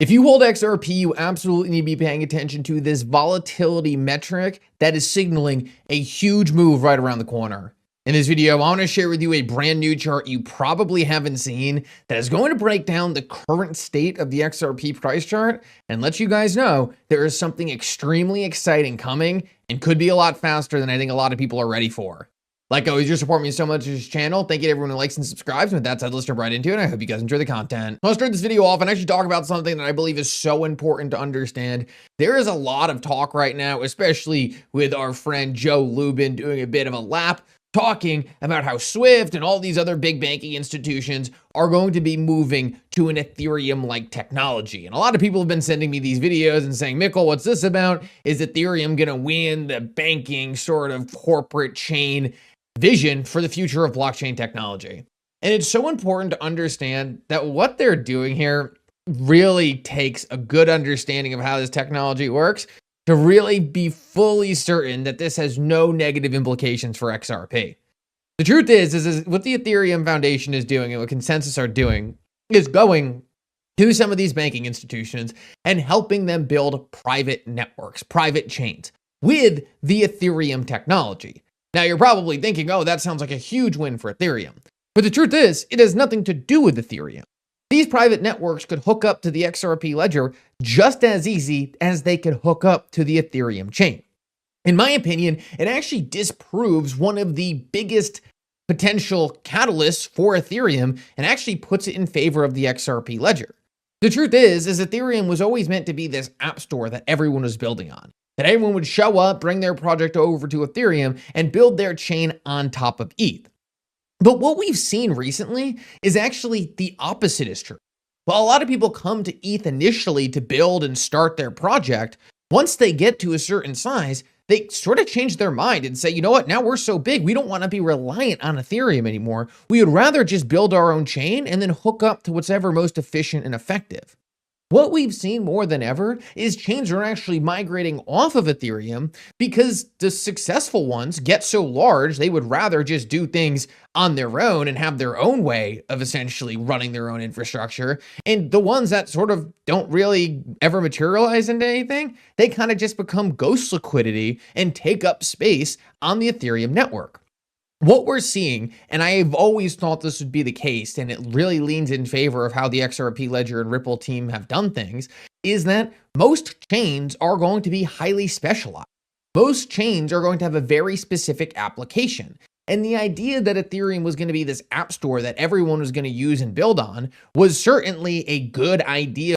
If you hold XRP, you absolutely need to be paying attention to this volatility metric that is signaling a huge move right around the corner. In this video, I want to share with you a brand new chart you probably haven't seen that is going to break down the current state of the XRP price chart and let you guys know there is something extremely exciting coming and could be a lot faster than I think a lot of people are ready for. Like always, you support me so much on this channel. Thank you to everyone who likes and subscribes. With that said, let's jump right into it. And I hope you guys enjoy the content. Let's start this video off and actually talk about something that I believe is so important to understand. There is a lot of talk right now, especially with our friend Joe Lubin doing a bit of a lap, talking about how Swift and all these other big banking institutions are going to be moving to an Ethereum-like technology. And a lot of people have been sending me these videos and saying, Mickle, what's this about? Is Ethereum going to win the banking sort of corporate chain vision for the future of blockchain technology? And it's so important to understand that what they're doing here really takes a good understanding of how this technology works to really be fully certain that this has no negative implications for XRP. The truth is what the Ethereum Foundation is doing and what Consensus are doing is going to some of these banking institutions and helping them build private networks, private chains with the Ethereum technology. Now, you're probably thinking, oh, that sounds like a huge win for Ethereum. But the truth is, it has nothing to do with Ethereum. These private networks could hook up to the XRP ledger just as easy as they could hook up to the Ethereum chain. In my opinion, it actually disproves one of the biggest potential catalysts for Ethereum and actually puts it in favor of the XRP ledger. The truth is Ethereum was always meant to be this app store that everyone was building on. That everyone would show up, bring their project over to Ethereum, and build their chain on top of ETH. But what we've seen recently is actually the opposite is true. While a lot of people come to ETH initially to build and start their project, once they get to a certain size, they sort of change their mind and say, you know what, now we're so big, we don't want to be reliant on Ethereum anymore. We would rather just build our own chain and then hook up to whatever most efficient and effective. What we've seen more than ever is chains are actually migrating off of Ethereum because the successful ones get so large, they would rather just do things on their own and have their own way of essentially running their own infrastructure. And the ones that sort of don't really ever materialize into anything, they kind of just become ghost liquidity and take up space on the Ethereum network. What we're seeing, and I've always thought this would be the case, and it really leans in favor of how the XRP Ledger and Ripple team have done things, is that most chains are going to be highly specialized. Most chains are going to have a very specific application. And the idea that Ethereum was going to be this app store that everyone was going to use and build on was certainly a good idea